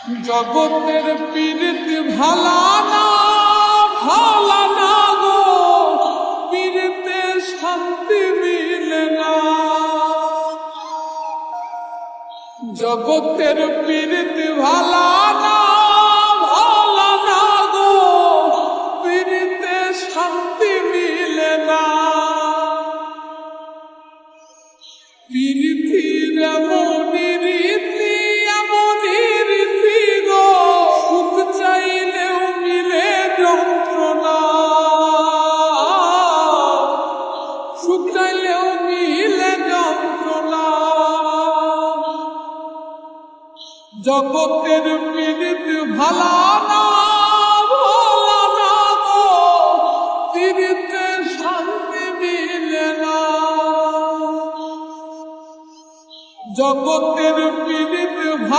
জগতের পীড়িত ভালা না গো, পীড়িতে শান্তি মিলে না। জগতের পীড়িত ভালা না গো, পীড়িতে শান্তি মিলে না। পীড়িতির এমনই রীতি গো, সুখ চাইলেও মিলে যন্ত্রণা, সুখ চাইলেও মিলে যন্ত্রণা। জগতের পীড়িত ভালা না গো, পীড়িতে শান্তি মিলে না। জগতের পীড়িত ভালা